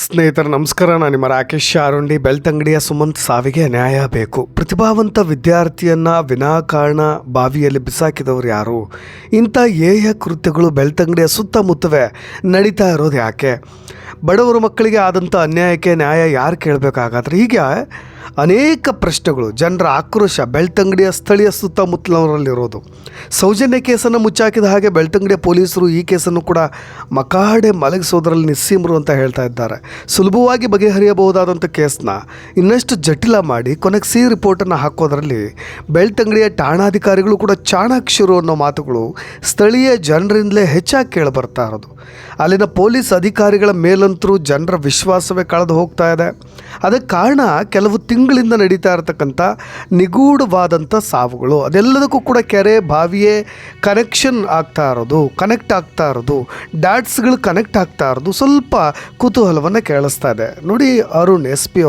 ಸ್ನೇಹಿತರೆ ನಮಸ್ಕಾರ. ನಾನು ನಿಮ್ಮ ರಾಕೇಶ್ ಶಾರುಂಡಿ. ಬೆಳ್ತಂಗಡಿಯ ಸುಮಂತ್ ಸಾವಿಗೆ ನ್ಯಾಯ ಬೇಕು. ಪ್ರತಿಭಾವಂತ ವಿದ್ಯಾರ್ಥಿಯನ್ನು ವಿನಾಕಾರಣ ಬಾವಿಯಲ್ಲಿ ಬಿಸಾಕಿದವರು ಯಾರು? ಇಂಥ ಏಯ ಕೃತ್ಯಗಳು ಬೆಳ್ತಂಗಡಿಯ ಸುತ್ತಮುತ್ತವೇ ನಡೀತಾ ಇರೋದು ಯಾಕೆ? ಬಡವರ ಮಕ್ಕಳಿಗೆ ಆದಂಥ ಅನ್ಯಾಯಕ್ಕೆ ನ್ಯಾಯ ಯಾರು ಕೇಳಬೇಕಾಗಾದ್ರೆ? ಹೀಗೆ ಅನೇಕ ಪ್ರಶ್ನೆಗಳು, ಜನರ ಆಕ್ರೋಶ ಬೆಳ್ತಂಗಡಿಯ ಸ್ಥಳೀಯ ಸುತ್ತಮುತ್ತಲವರಲ್ಲಿರೋದು. ಸೌಜನ್ಯ ಕೇಸನ್ನು ಮುಚ್ಚಾಕಿದ ಹಾಗೆ ಬೆಳ್ತಂಗಡಿಯ ಪೊಲೀಸರು ಈ ಕೇಸನ್ನು ಕೂಡ ಮಕಾಡೆ ಮಲಗಿಸೋದ್ರಲ್ಲಿ ನಿಸ್ಸೀಮರು ಅಂತ ಹೇಳ್ತಾ ಇದ್ದಾರೆ. ಸುಲಭವಾಗಿ ಬಗೆಹರಿಯಬಹುದಾದಂಥ ಕೇಸನ್ನ ಇನ್ನಷ್ಟು ಜಟಿಲ ಮಾಡಿ ಕೊನೆಗೆ ಸಿ ರಿಪೋರ್ಟನ್ನು ಹಾಕೋದ್ರಲ್ಲಿ ಬೆಳ್ತಂಗಡಿಯ ಠಾಣಾಧಿಕಾರಿಗಳು ಕೂಡ ಚಾಣಾಕ್ಷರು ಅನ್ನೋ ಮಾತುಗಳು ಸ್ಥಳೀಯ ಜನರಿಂದಲೇ ಹೆಚ್ಚಾಗಿ ಕೇಳಿಬರ್ತಾ ಇರೋದು. ಅಲ್ಲಿನ ಪೊಲೀಸ್ ಅಧಿಕಾರಿಗಳ ಮೇಲಂತರೂ ಜನರ ವಿಶ್ವಾಸವೇ ಕಳೆದು ಹೋಗ್ತಾ ಇದೆ. ಅದಕ್ಕೆ ಕಾರಣ ಕೆಲವು ತಿಂಗಳಿಂದ ನಡೀತಾ ಇರತಕ್ಕಂಥ ನಿಗೂಢವಾದಂಥ ಸಾವುಗಳು. ಅದೆಲ್ಲದಕ್ಕೂ ಕೂಡ ಕೆರೆ ಬಾವಿಯೇ ಕನೆಕ್ಟ್ ಆಗ್ತಾ ಇರೋದು, ಡಾಟ್ಸ್ಗಳು ಕನೆಕ್ಟ್ ಆಗ್ತಾ ಇರೋದು ಸ್ವಲ್ಪ ಕುತೂಹಲವನ್ನು ಕೇಳಿಸ್ತಾ ಇದೆ. ನೋಡಿ, ಅರುಣ್ SP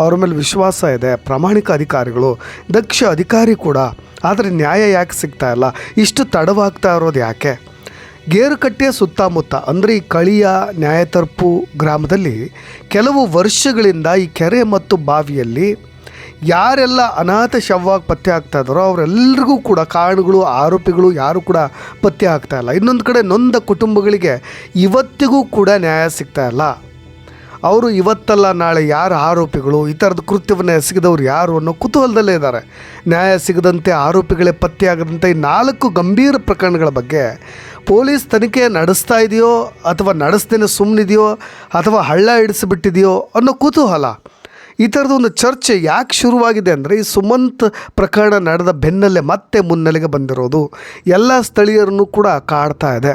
ಅವ್ರ ಮೇಲೆ ವಿಶ್ವಾಸ ಇದೆ, ಪ್ರಾಮಾಣಿಕ ಅಧಿಕಾರಿಗಳು, ದಕ್ಷ ಅಧಿಕಾರಿ ಕೂಡ. ಆದರೆ ನ್ಯಾಯ ಯಾಕೆ ಸಿಗ್ತಾ ಇಲ್ಲ? ಇಷ್ಟು ತಡವಾಗ್ತಾ ಇರೋದು ಯಾಕೆ? ಗೇರುಕಟ್ಟೆಯ ಸುತ್ತಮುತ್ತ ಅಂದರೆ ಈ ಕಳಿಯ ನ್ಯಾಯತರ್ಪು ಗ್ರಾಮದಲ್ಲಿ ಕೆಲವು ವರ್ಷಗಳಿಂದ ಈ ಕೆರೆ ಮತ್ತು ಬಾವಿಯಲ್ಲಿ ಯಾರೆಲ್ಲ ಅನಾಥ ಶವವಾಗಿ ಪತ್ತೆ ಆಗ್ತಾ ಇದ್ದಾರೋ ಅವರೆಲ್ಲರಿಗೂ ಕೂಡ ಕಾರಣಗಳು, ಆರೋಪಿಗಳು ಯಾರು ಕೂಡ ಪತ್ತೆ ಆಗ್ತಾ ಇಲ್ಲ. ಇನ್ನೊಂದು ಕಡೆ ನೊಂದ ಕುಟುಂಬಗಳಿಗೆ ಇವತ್ತಿಗೂ ಕೂಡ ನ್ಯಾಯ ಸಿಗ್ತಾ ಇಲ್ಲ. ಅವರು ಇವತ್ತಲ್ಲ ನಾಳೆ ಯಾರು ಆರೋಪಿಗಳು, ಈ ಥರದ ಕೃತ್ಯವನ್ನು ಎಸಗಿದವರು ಯಾರು ಅನ್ನೋ ಕುತೂಹಲದಲ್ಲೇ ಇದ್ದಾರೆ. ನ್ಯಾಯ ಸಿಗದಂತೆ, ಆರೋಪಿಗಳೇ ಪತ್ತೆಯಾಗದಂತೆ ಈ 4 ಗಂಭೀರ ಪ್ರಕರಣಗಳ ಬಗ್ಗೆ ಪೊಲೀಸ್ ತನಿಖೆ ನಡೆಸ್ತಾ ಇದೆಯೋ ಅಥವಾ ನಡೆಸ್ದೇನೆ ಸುಮ್ಮನಿದೆಯೋ ಅಥವಾ ಹಳ್ಳ ಹಿಡಿಸಿಬಿಟ್ಟಿದೆಯೋ ಅನ್ನೋ ಕುತೂಹಲ. ಈ ಥರದ ಒಂದು ಚರ್ಚೆ ಯಾಕೆ ಶುರುವಾಗಿದೆ ಅಂದರೆ, ಈ ಸುಮಂತ್ ಪ್ರಕರಣ ನಡೆದ ಬೆನ್ನಲ್ಲೇ ಮತ್ತೆ ಮುನ್ನೆಲೆಗೆ ಬಂದಿರೋದು ಎಲ್ಲ ಸ್ಥಳೀಯರನ್ನು ಕೂಡ ಕಾಡ್ತಾ ಇದೆ.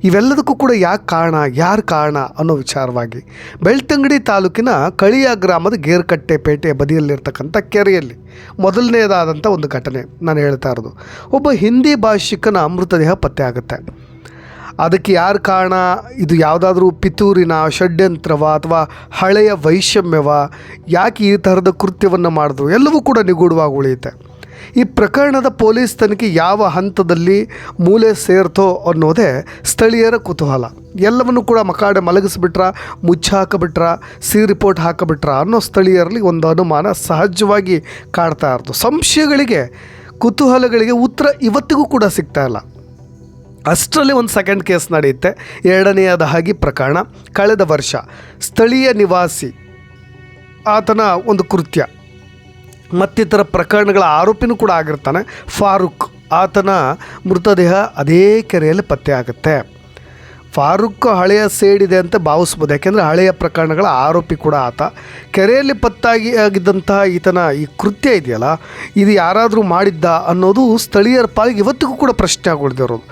ಇವೆಲ್ಲದಕ್ಕೂ ಕೂಡ ಯಾರು ಕಾರಣ ಅನ್ನೋ ವಿಚಾರವಾಗಿ ಬೆಳ್ತಂಗಡಿ ತಾಲೂಕಿನ ಕಳಿಯ ಗ್ರಾಮದ ಗೇರುಕಟ್ಟೆ ಪೇಟೆಯ ಬದಿಯಲ್ಲಿರ್ತಕ್ಕಂಥ ಕೆರೆಯಲ್ಲಿ ಮೊದಲನೇದಾದಂಥ ಒಂದು ಘಟನೆ ನಾನು ಹೇಳ್ತಾ ಇರೋದು. ಒಬ್ಬ ಹಿಂದಿ ಭಾಷಿಕನ ಮೃತದೇಹ ಪತ್ತೆ ಆಗುತ್ತೆ. ಅದಕ್ಕೆ ಯಾರು ಕಾರಣ? ಇದು ಯಾವುದಾದ್ರೂ ಪಿತೂರಿನ ಷಡ್ಯಂತ್ರವ ಅಥವಾ ಹಳೆಯ ವೈಷಮ್ಯವ? ಯಾಕೆ ಈ ಥರದ ಕೃತ್ಯವನ್ನು ಮಾಡಿದ್ರು? ಎಲ್ಲವೂ ಕೂಡ ನಿಗೂಢವಾಗಿ ಉಳಿಯುತ್ತೆ. ಈ ಪ್ರಕರಣದ ಪೊಲೀಸ್ ತನಿಖೆ ಯಾವ ಹಂತದಲ್ಲಿ ಮೂಲೆ ಸೇರ್ತೋ ಅನ್ನೋದೇ ಸ್ಥಳೀಯರ ಕುತೂಹಲ. ಎಲ್ಲವನ್ನು ಕೂಡ ಮಕಾಡೆ ಮಲಗಿಸ್ಬಿಟ್ರ, ಮುಚ್ಚಾಕಬಿಟ್ರ, ಸಿ ರಿಪೋರ್ಟ್ ಹಾಕಿಬಿಟ್ರ ಅನ್ನೋ ಸ್ಥಳೀಯರಲ್ಲಿ ಒಂದು ಅನುಮಾನ ಸಹಜವಾಗಿ ಕಾಡ್ತಾ ಇರೋದು. ಸಂಶಯಗಳಿಗೆ, ಕುತೂಹಲಗಳಿಗೆ ಉತ್ತರ ಇವತ್ತಿಗೂ ಕೂಡ ಸಿಗ್ತಾ ಇಲ್ಲ. ಅಷ್ಟರಲ್ಲಿ ಒಂದು ಸೆಕೆಂಡ್ ಕೇಸ್ ನಡೆಯುತ್ತೆ. ಎರಡನೆಯದಾಗಿ ಪ್ರಕರಣ ಕಳೆದ ವರ್ಷ ಸ್ಥಳೀಯ ನಿವಾಸಿ ಆತನ ಒಂದು ಕೃತ್ಯ ಮತ್ತಿತರ ಪ್ರಕರಣಗಳ ಆರೋಪಿನೂ ಕೂಡ ಆಗಿರ್ತಾನೆ. ಫಾರೂಕ್ ಆತನ ಮೃತದೇಹ ಅದೇ ಕೆರೆಯಲ್ಲಿ ಪತ್ತೆ ಆಗುತ್ತೆ. ಫಾರೂಕ್ ಹಳೆಯ ಸೇಡಿದೆ ಅಂತ ಭಾವಿಸ್ಬೋದು, ಯಾಕೆಂದರೆ ಹಳೆಯ ಪ್ರಕರಣಗಳ ಆರೋಪಿ ಕೂಡ ಆತ. ಕೆರೆಯಲ್ಲಿ ಆಗಿದ್ದಂತಹ ಈತನ ಈ ಕೃತ್ಯ ಇದೆಯಲ್ಲ, ಇದು ಯಾರಾದರೂ ಮಾಡಿದ್ದ ಅನ್ನೋದು ಸ್ಥಳೀಯರ ಪಾಲಿಗೆ ಇವತ್ತಿಗೂ ಕೂಡ ಪ್ರಶ್ನೆ ಆಗೋಳ್ದಿರೋದು.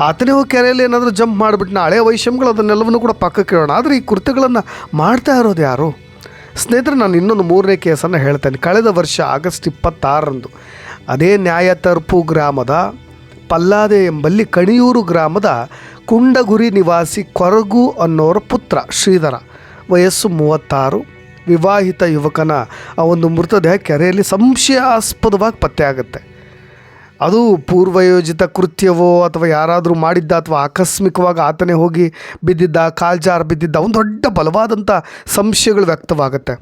ಆತನೇ ಹೋಗಿ ಕೆರೆಯಲ್ಲಿ ಏನಾದರೂ ಜಂಪ್ ಮಾಡಿಬಿಟ್ಟು ಹಳೆಯ ವೈಷಮ್ಯಗಳು ಅದನ್ನೆಲ್ಲವನ್ನೂ ಕೂಡ ಪಕ್ಕಕ್ಕೆ ಇರೋಣ. ಆದರೆ ಈ ಕೃತ್ಯಗಳನ್ನು ಮಾಡ್ತಾ ಇರೋದು ಯಾರು? ಸ್ನೇಹಿತರೆ, ನಾನು ಇನ್ನೊಂದು 3ನೇ ಕೇಸನ್ನು ಹೇಳ್ತೇನೆ. ಕಳೆದ ವರ್ಷ ಆಗಸ್ಟ್ 26ರಂದು ಅದೇ ನ್ಯಾಯತರ್ಪು ಗ್ರಾಮದ ಪಲ್ಲಾದೆ ಎಂಬಲ್ಲಿ ಕಣಿಯೂರು ಗ್ರಾಮದ ಕುಂಡಗುರಿ ನಿವಾಸಿ ಕೊರಗು ಅನ್ನೋರ ಪುತ್ರ ಶ್ರೀಧರ, ವಯಸ್ಸು 36, ವಿವಾಹಿತ ಯುವಕನ ಆ ಒಂದು ಮೃತದೇಹ ಕೆರೆಯಲ್ಲಿ ಸಂಶಯಾಸ್ಪದವಾಗಿ ಪತ್ತೆ ಆಗುತ್ತೆ. ಅದು ಪೂರ್ವಯೋಜಿತ ಕೃತ್ಯವೋ ಅಥವಾ ಯಾರಾದರೂ ಮಾಡಿದ್ದ ಅಥವಾ ಆಕಸ್ಮಿಕವಾಗಿ ಆತನೇ ಹೋಗಿ ಬಿದ್ದಿದ್ದ, ಕಾಲ್ಜಾರು ಬಿದ್ದಿದ್ದ, ಒಂದು ದೊಡ್ಡ ಬಲವಾದಂಥ ಸಂಶಯಗಳು ವ್ಯಕ್ತವಾಗುತ್ತೆ.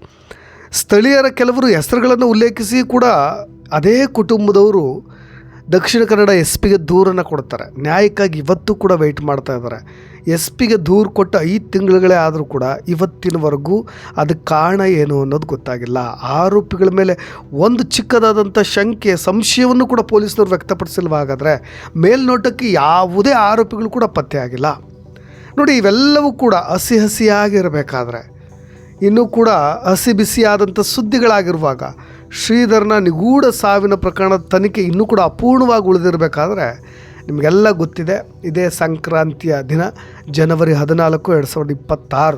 ಸ್ಥಳೀಯರ ಕೆಲವರು ಹೆಸರುಗಳನ್ನು ಉಲ್ಲೇಖಿಸಿ ಕೂಡ ಅದೇ ಕುಟುಂಬದವರು ದಕ್ಷಿಣ ಕನ್ನಡ SP ದೂರನ್ನು ಕೊಡ್ತಾರೆ. ನ್ಯಾಯಕ್ಕಾಗಿ ಇವತ್ತು ಕೂಡ ವೆಯ್ಟ್ ಮಾಡ್ತಾ ಇದ್ದಾರೆ. SP ದೂರು ಕೊಟ್ಟ 5 ತಿಂಗಳುಗಳೇ ಆದರೂ ಕೂಡ ಇವತ್ತಿನವರೆಗೂ ಅದಕ್ಕೆ ಕಾರಣ ಏನು ಅನ್ನೋದು ಗೊತ್ತಾಗಿಲ್ಲ. ಆರೋಪಿಗಳ ಮೇಲೆ ಒಂದು ಚಿಕ್ಕದಾದಂಥ ಶಂಕೆ, ಸಂಶಯವನ್ನು ಕೂಡ ಪೊಲೀಸರು ವ್ಯಕ್ತಪಡಿಸಿಲ್ವ? ಹಾಗಾದರೆ ಮೇಲ್ನೋಟಕ್ಕೆ ಯಾವುದೇ ಆರೋಪಿಗಳು ಕೂಡ ಪತ್ತೆ ಆಗಿಲ್ಲ. ನೋಡಿ, ಇವೆಲ್ಲವೂ ಕೂಡ ಹಸಿಯಾಗಿರಬೇಕಾದ್ರೆ, ಇನ್ನೂ ಕೂಡ ಹಸಿ ಬಿಸಿಯಾದಂಥ ಸುದ್ದಿಗಳಾಗಿರುವಾಗ, ಶ್ರೀಧರನ ನಿಗೂಢ ಸಾವಿನ ಪ್ರಕರಣದ ತನಿಖೆ ಇನ್ನೂ ಕೂಡ ಅಪೂರ್ಣವಾಗಿ ಉಳಿದಿರಬೇಕಾದ್ರೆ, ನಿಮಗೆಲ್ಲ ಗೊತ್ತಿದೆ, ಇದೇ ಸಂಕ್ರಾಂತಿಯ ದಿನ ಜನವರಿ 14, 2026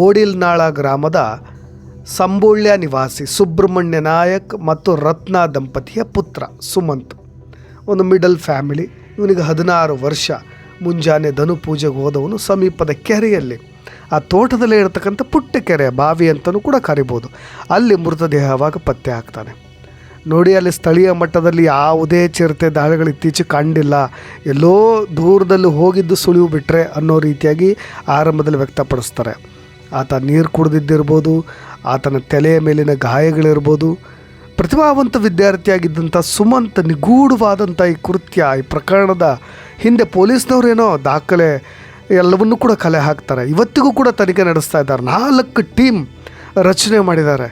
ಓಡಿಲ್ನಾಳ ಗ್ರಾಮದ ಸಂಬೋಳ್ಯ ನಿವಾಸಿ ಸುಬ್ರಹ್ಮಣ್ಯ ನಾಯಕ್ ಮತ್ತು ರತ್ನ ದಂಪತಿಯ ಪುತ್ರ ಸುಮಂತ್, ಒಂದು ಮಿಡಲ್ ಫ್ಯಾಮಿಲಿ. ಇವನಿಗೆ 16 ವರ್ಷ. ಮುಂಜಾನೆ ಧನು ಪೂಜೆಗೆ ಹೋದವನು ಸಮೀಪದ ಕೆರೆಯಲ್ಲಿ, ಆ ತೋಟದಲ್ಲೇ ಇರತಕ್ಕಂಥ ಪುಟ್ಟ ಕೆರೆ, ಬಾವಿ ಅಂತಲೂ ಕೂಡ ಕರಿಬೋದು, ಅಲ್ಲಿ ಮೃತದೇಹವಾಗಿ ಪತ್ತೆ ಆಗ್ತಾನೆ. ನೋಡಿ, ಅಲ್ಲಿ ಸ್ಥಳೀಯ ಮಟ್ಟದಲ್ಲಿ ಯಾವುದೇ ಚಿರತೆ ದಾಳಿಗಳು ಇತ್ತೀಚೆಗೆ ಕಂಡಿಲ್ಲ. ಎಲ್ಲೋ ದೂರದಲ್ಲಿ ಹೋಗಿದ್ದು ಸುಳಿವು ಬಿಟ್ಟರೆ ಅನ್ನೋ ರೀತಿಯಾಗಿ ಆರಂಭದಲ್ಲಿ ವ್ಯಕ್ತಪಡಿಸ್ತಾರೆ. ಆತ ನೀರು ಕುಡಿದಿದ್ದಿರ್ಬೋದು, ಆತನ ತಲೆಯ ಮೇಲಿನ ಗಾಯಗಳಿರ್ಬೋದು. ಪ್ರತಿಭಾವಂತ ವಿದ್ಯಾರ್ಥಿಯಾಗಿದ್ದಂಥ ಸುಮಂತ್ ನಿಗೂಢವಾದಂಥ ಈ ಕೃತ್ಯ, ಈ ಪ್ರಕರಣದ ಹಿಂದೆ ಪೊಲೀಸ್ನವರೇನೋ ದಾಖಲೆ ಎಲ್ಲವನ್ನೂ ಕೂಡ ಕಲೆ ಹಾಕ್ತಾರೆ. ಇವತ್ತಿಗೂ ಕೂಡ ತನಿಖೆ ನಡೆಸ್ತಾ ಇದ್ದಾರೆ. 4 ಟೀಮ್ ರಚನೆ ಮಾಡಿದ್ದಾರೆ.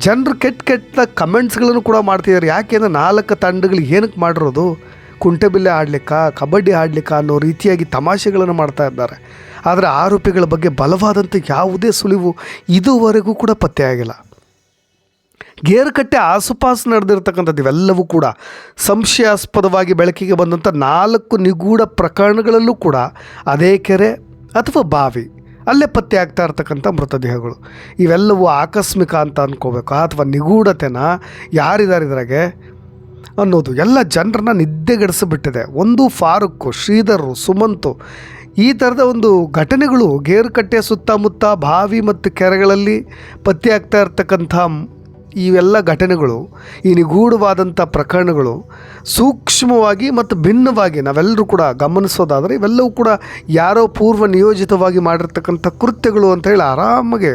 ಜನರು ಕೆಟ್ಟ ಕಮೆಂಟ್ಸ್ಗಳನ್ನು ಕೂಡ ಮಾಡ್ತಿದ್ದಾರೆ. ಯಾಕೆಂದರೆ 4 ತಂಡಗಳು ಏನಕ್ಕೆ ಮಾಡಿರೋದು? ಕುಂಟೆಬಿಲ್ಲೆ ಆಡ್ಲಿಕ್ಕೆ, ಕಬಡ್ಡಿ ಆಡ್ಲಿಕ್ಕೆ ಅನ್ನೋ ರೀತಿಯಾಗಿ ತಮಾಷೆಗಳನ್ನು ಮಾಡ್ತಾ ಇದ್ದಾರೆ. ಆದರೆ ಆರೋಪಿಗಳ ಬಗ್ಗೆ ಬಲವಾದಂಥ ಯಾವುದೇ ಸುಳಿವು ಇದುವರೆಗೂ ಕೂಡ ಪತ್ತೆಯಾಗಿಲ್ಲ. ಗೇರುಕಟ್ಟೆ ಆಸುಪಾಸು ನಡೆದಿರ್ತಕ್ಕಂಥದ್ದು ಇವೆಲ್ಲವೂ ಕೂಡ ಸಂಶಯಾಸ್ಪದವಾಗಿ ಬೆಳಕಿಗೆ ಬಂದಂಥ 4 ನಿಗೂಢ ಪ್ರಕರಣಗಳಲ್ಲೂ ಕೂಡ ಅದೇ ಕೆರೆ ಅಥವಾ ಬಾವಿ ಅಲ್ಲೇ ಪತ್ತೆ ಆಗ್ತಾ ಇರ್ತಕ್ಕಂಥ ಮೃತದೇಹಗಳು. ಇವೆಲ್ಲವೂ ಆಕಸ್ಮಿಕ ಅಂತ ಅಂದ್ಕೋಬೇಕು ಅಥವಾ ನಿಗೂಢತೆನ ಯಾರಿದ್ದಾರೆ ಇದ್ರಾಗೆ ಅನ್ನೋದು ಎಲ್ಲ ಜನರನ್ನ ನಿದ್ದೆಗೆಡಿಸಿಬಿಟ್ಟಿದೆ. ಒಂದು ಫಾರೂಕ್, ಶ್ರೀಧರ್, ಸುಮಂತು, ಈ ಥರದ ಒಂದು ಘಟನೆಗಳು ಗೇರುಕಟ್ಟೆಯ ಸುತ್ತಮುತ್ತ ಬಾವಿ ಮತ್ತು ಕೆರೆಗಳಲ್ಲಿ ಪತ್ತೆ ಆಗ್ತಾ ಇರ್ತಕ್ಕಂಥ ಇವೆಲ್ಲ ಘಟನೆಗಳು, ಈ ನಿಗೂಢವಾದಂಥ ಪ್ರಕರಣಗಳು ಸೂಕ್ಷ್ಮವಾಗಿ ಮತ್ತು ಭಿನ್ನವಾಗಿ ನಾವೆಲ್ಲರೂ ಕೂಡ ಗಮನಿಸೋದಾದರೆ ಇವೆಲ್ಲವೂ ಕೂಡ ಯಾರೋ ಪೂರ್ವ ನಿಯೋಜಿತವಾಗಿ ಮಾಡಿರ್ತಕ್ಕಂಥ ಕೃತ್ಯಗಳು ಅಂತ ಹೇಳಿ ಆರಾಮಾಗಿ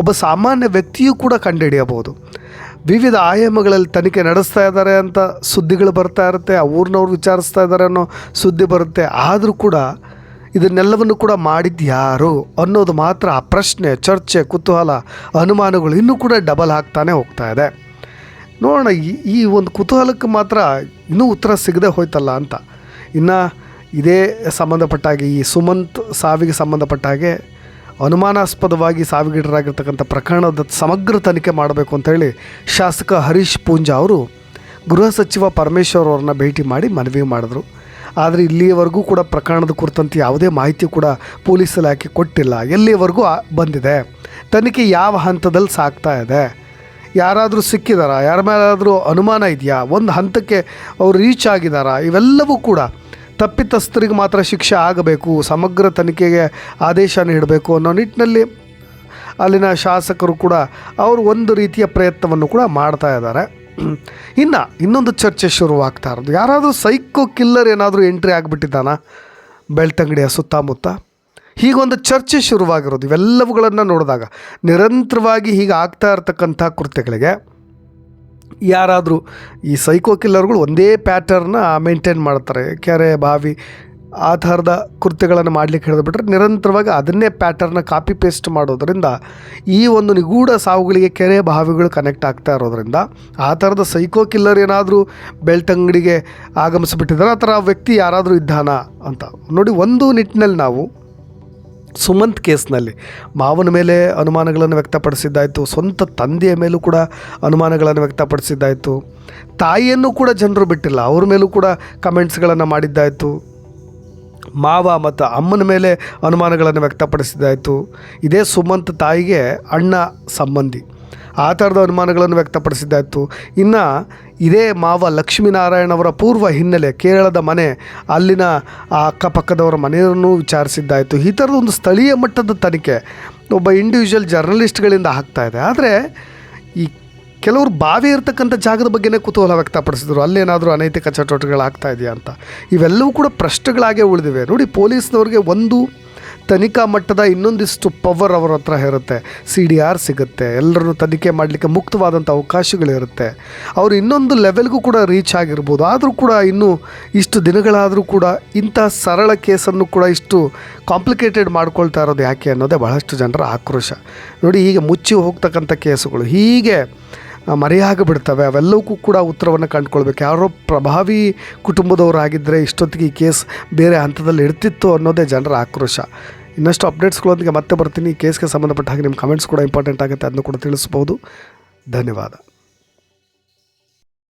ಒಬ್ಬ ಸಾಮಾನ್ಯ ವ್ಯಕ್ತಿಯೂ ಕೂಡ ಕಂಡುಹಿಡಿಯಬಹುದು. ವಿವಿಧ ಆಯಾಮಗಳಲ್ಲಿ ತನಿಖೆ ನಡೆಸ್ತಾ ಇದ್ದಾರೆ ಅಂತ ಸುದ್ದಿಗಳು ಬರ್ತಾ ಇರುತ್ತೆ, ಆ ಊರಿನವ್ರು ವಿಚಾರಿಸ್ತಾ ಇದ್ದಾರೆ ಅನ್ನೋ ಸುದ್ದಿ ಬರುತ್ತೆ. ಆದರೂ ಕೂಡ ಇದನ್ನೆಲ್ಲವನ್ನು ಕೂಡ ಮಾಡಿದ್ದು ಯಾರು ಅನ್ನೋದು ಮಾತ್ರ ಆ ಪ್ರಶ್ನೆ, ಚರ್ಚೆ, ಕುತೂಹಲ, ಅನುಮಾನಗಳು ಇನ್ನೂ ಕೂಡ ಡಬಲ್ ಆಗ್ತಾನೆ ಹೋಗ್ತಾ ಇದೆ. ನೋಡೋಣ, ಈ ಒಂದು ಕುತೂಹಲಕ್ಕೆ ಮಾತ್ರ ಇನ್ನೂ ಉತ್ತರ ಸಿಗದೆ ಹೋಯ್ತಲ್ಲ ಅಂತ. ಇನ್ನು ಇದೇ ಸಂಬಂಧಪಟ್ಟಾಗೆ ಈ ಸುಮಂತ್ ಸಾವಿಗೆ ಸಂಬಂಧಪಟ್ಟ ಹಾಗೆ ಅನುಮಾನಾಸ್ಪದವಾಗಿ ಸಾವಿಗೀಡರಾಗಿರ್ತಕ್ಕಂಥ ಪ್ರಕರಣದ ಸಮಗ್ರ ತನಿಖೆ ಮಾಡಬೇಕು ಅಂತೇಳಿ ಶಾಸಕ ಹರೀಶ್ ಪೂಂಜಾ ಅವರು ಗೃಹ ಸಚಿವ ಪರಮೇಶ್ವರ್ ಅವ್ರನ್ನ ಭೇಟಿ ಮಾಡಿ ಮನವಿ ಮಾಡಿದ್ರು. ಆದರೆ ಇಲ್ಲಿಯವರೆಗೂ ಕೂಡ ಪ್ರಕರಣದ ಕುರಿತಂತೆ ಯಾವುದೇ ಮಾಹಿತಿ ಕೂಡ ಪೊಲೀಸ್ ಇಲಾಖೆ ಕೊಟ್ಟಿಲ್ಲ. ಎಲ್ಲಿಯವರೆಗೂ ಬಂದಿದೆ, ತನಿಖೆ ಯಾವ ಹಂತದಲ್ಲಿ ಸಾಗ್ತಾ ಇದೆ, ಯಾರಾದರೂ ಸಿಕ್ಕಿದಾರಾ, ಯಾರ ಮೇಲಾದರೂ ಅನುಮಾನ ಇದೆಯಾ, ಒಂದು ಹಂತಕ್ಕೆ ಅವರು ರೀಚ್ ಆಗಿದ್ದಾರಾ, ಇವೆಲ್ಲವೂ ಕೂಡ ತಪ್ಪಿತಸ್ಥರಿಗೆ ಮಾತ್ರ ಶಿಕ್ಷೆ ಆಗಬೇಕು, ಸಮಗ್ರ ತನಿಖೆಗೆ ಆದೇಶ ನೀಡಬೇಕು ಅನ್ನೋ ನಿಟ್ಟಿನಲ್ಲಿ ಅಲ್ಲಿನ ಶಾಸಕರು ಕೂಡ ಅವರು ಒಂದು ರೀತಿಯ ಪ್ರಯತ್ನವನ್ನು ಕೂಡ ಮಾಡ್ತಾ ಇದ್ದಾರೆ. ಇನ್ನೊಂದು ಚರ್ಚೆ ಶುರುವಾಗ್ತಾ ಇರೋದು, ಯಾರಾದರೂ ಸೈಕೋ ಕಿಲ್ಲರ್ ಏನಾದರೂ ಎಂಟ್ರಿ ಆಗಿಬಿಟ್ಟಿದ್ದಾನ ಬೆಳ್ತಂಗಡಿಯ ಸುತ್ತಮುತ್ತ, ಹೀಗೊಂದು ಚರ್ಚೆ ಶುರುವಾಗಿರೋದು. ಇವೆಲ್ಲವುಗಳನ್ನು ನೋಡಿದಾಗ ನಿರಂತರವಾಗಿ ಹೀಗೆ ಆಗ್ತಾ ಇರ್ತಕ್ಕಂಥ ಕೃತ್ಯಗಳಿಗೆ ಯಾರಾದರೂ ಈ ಸೈಕೋ ಕಿಲ್ಲರ್ಗಳು ಒಂದೇ ಪ್ಯಾಟರ್ನ ಮೇಂಟೈನ್ ಮಾಡ್ತಾರೆ. ಕೆರೆ, ಬಾವಿ ಆ ಥರದ ಕೃತ್ಯಗಳನ್ನು ಮಾಡಲಿಕ್ಕೆ ಹಿಡಿದುಬಿಟ್ರೆ ನಿರಂತರವಾಗಿ ಅದನ್ನೇ ಪ್ಯಾಟರ್ನ ಕಾಪಿ ಪೇಸ್ಟ್ ಮಾಡೋದರಿಂದ ಈ ಒಂದು ನಿಗೂಢ ಸಾವುಗಳಿಗೆ ಕೆರೆ, ಬಾವಿಗಳು ಕನೆಕ್ಟ್ ಆಗ್ತಾ ಇರೋದ್ರಿಂದ ಆ ಥರದ ಸೈಕೋ ಕಿಲ್ಲರ್ ಏನಾದರೂ ಬೆಳ್ತಂಗಡಿಗೆ ಆಗಮಿಸಿಬಿಟ್ಟಿದ್ದಾರೆ, ಆ ಥರ ವ್ಯಕ್ತಿ ಯಾರಾದರೂ ಇದ್ದಾನಾ ಅಂತ ನೋಡಿ. ಒಂದು ನಿಟ್ಟಿನಲ್ಲಿ ನಾವು ಸುಮಂತ್ ಕೇಸ್ನಲ್ಲಿ ಮಾವನ ಮೇಲೆ ಅನುಮಾನಗಳನ್ನು ವ್ಯಕ್ತಪಡಿಸಿದ್ದಾಯಿತು, ಸ್ವಂತ ತಂದೆಯ ಮೇಲೂ ಕೂಡ ಅನುಮಾನಗಳನ್ನು ವ್ಯಕ್ತಪಡಿಸಿದ್ದಾಯಿತು, ತಾಯಿಯನ್ನು ಕೂಡ ಜನರು ಬಿಟ್ಟಿಲ್ಲ, ಅವ್ರ ಮೇಲೂ ಕೂಡ ಕಮೆಂಟ್ಸ್ಗಳನ್ನು ಮಾಡಿದ್ದಾಯಿತು, ಮಾವ ಮತ್ತು ಅಮ್ಮನ ಮೇಲೆ ಅನುಮಾನಗಳನ್ನು ವ್ಯಕ್ತಪಡಿಸಿದ್ದಾಯಿತು. ಇದೇ ಸುಮಂತ್ ತಾಯಿಗೆ ಅಣ್ಣ ಸಂಬಂಧಿ, ಆ ಥರದ ಅನುಮಾನಗಳನ್ನು ವ್ಯಕ್ತಪಡಿಸಿದ್ದಾಯಿತು. ಇನ್ನು ಇದೇ ಮಾವ ಲಕ್ಷ್ಮೀನಾರಾಯಣ ಅವರ ಪೂರ್ವ ಹಿನ್ನೆಲೆ, ಕೇರಳದ ಮನೆ, ಅಲ್ಲಿನ ಆ ಅಕ್ಕಪಕ್ಕದವರ ಮನೆಯನ್ನು ವಿಚಾರಿಸಿದ್ದಾಯಿತು. ಈ ಥರದ ಒಂದು ಸ್ಥಳೀಯ ಮಟ್ಟದ ತನಿಖೆ ಒಬ್ಬ ಇಂಡಿವಿಜುವಲ್ ಜರ್ನಲಿಸ್ಟ್ಗಳಿಂದ ಆಗ್ತಾ ಇದೆ. ಆದರೆ ಈ ಕೆಲವರು ಬಾವಿ ಇರ್ತಕ್ಕಂಥ ಜಾಗದ ಬಗ್ಗೆನೇ ಕುತೂಹಲ ವ್ಯಕ್ತಪಡಿಸಿದ್ರು, ಅಲ್ಲೇನಾದರೂ ಅನೈತಿಕ ಚಟುವಟಿಕೆಗಳಾಗ್ತಾ ಇದೆಯಾ ಅಂತ. ಇವೆಲ್ಲವೂ ಕೂಡ ಪ್ರಶ್ನೆಗಳಾಗೇ ಉಳಿದಿವೆ. ನೋಡಿ, ಪೊಲೀಸ್ನವ್ರಿಗೆ ಒಂದು ತನಿಖಾ ಮಟ್ಟದ ಇನ್ನೊಂದಿಷ್ಟು ಪವರ್ ಅವರ ಹತ್ರ ಇರುತ್ತೆ. CDR ಸಿಗುತ್ತೆ, ಎಲ್ಲರನ್ನು ತನಿಖೆ ಮಾಡಲಿಕ್ಕೆ ಮುಕ್ತವಾದಂಥ ಅವಕಾಶಗಳಿರುತ್ತೆ. ಅವರು ಇನ್ನೊಂದು ಲೆವೆಲ್ಗೂ ಕೂಡ ರೀಚ್ ಆಗಿರ್ಬೋದು. ಆದರೂ ಕೂಡ ಇನ್ನೂ ಇಷ್ಟು ದಿನಗಳಾದರೂ ಕೂಡ ಇಂಥ ಸರಳ ಕೇಸನ್ನು ಕೂಡ ಇಷ್ಟು ಕಾಂಪ್ಲಿಕೇಟೆಡ್ ಮಾಡ್ಕೊಳ್ತಾ ಇರೋದು ಯಾಕೆ ಅನ್ನೋದೇ ಬಹಳಷ್ಟು ಜನರ ಆಕ್ರೋಶ. ನೋಡಿ, ಹೀಗೆ ಮುಚ್ಚಿ ಹೋಗ್ತಕ್ಕಂಥ ಕೇಸುಗಳು ಹೀಗೆ ಮರೆಯಾಗಿ ಬಿಡ್ತವೆ. ಅವೆಲ್ಲವಕ್ಕೂ ಕೂಡ ಉತ್ತರವನ್ನು ಕಂಡುಕೊಳ್ಬೇಕು. ಯಾರೋ ಪ್ರಭಾವಿ ಕುಟುಂಬದವರಾಗಿದ್ದರೆ ಇಷ್ಟೊತ್ತಿಗೆ ಈ ಕೇಸ್ ಬೇರೆ ಹಂತದಲ್ಲಿ ಇರ್ತಿತ್ತು ಅನ್ನೋದೇ ಜನರ ಆಕ್ರೋಶ. ಇನ್ನಷ್ಟು ಅಪ್ಡೇಟ್ಸ್ಗಳೊಂದಿಗೆ ಮತ್ತೆ ಬರ್ತೀನಿ. ಈ ಕೇಸ್ಗೆ ಸಂಬಂಧಪಟ್ಟ ಹಾಗೆ ನಿಮ್ಮ ಕಮೆಂಟ್ಸ್ ಕೂಡ ಇಂಪಾರ್ಟೆಂಟ್ ಆಗುತ್ತೆ, ಅದನ್ನು ಕೂಡ ತಿಳಿಸ್ಬೋದು. ಧನ್ಯವಾದ.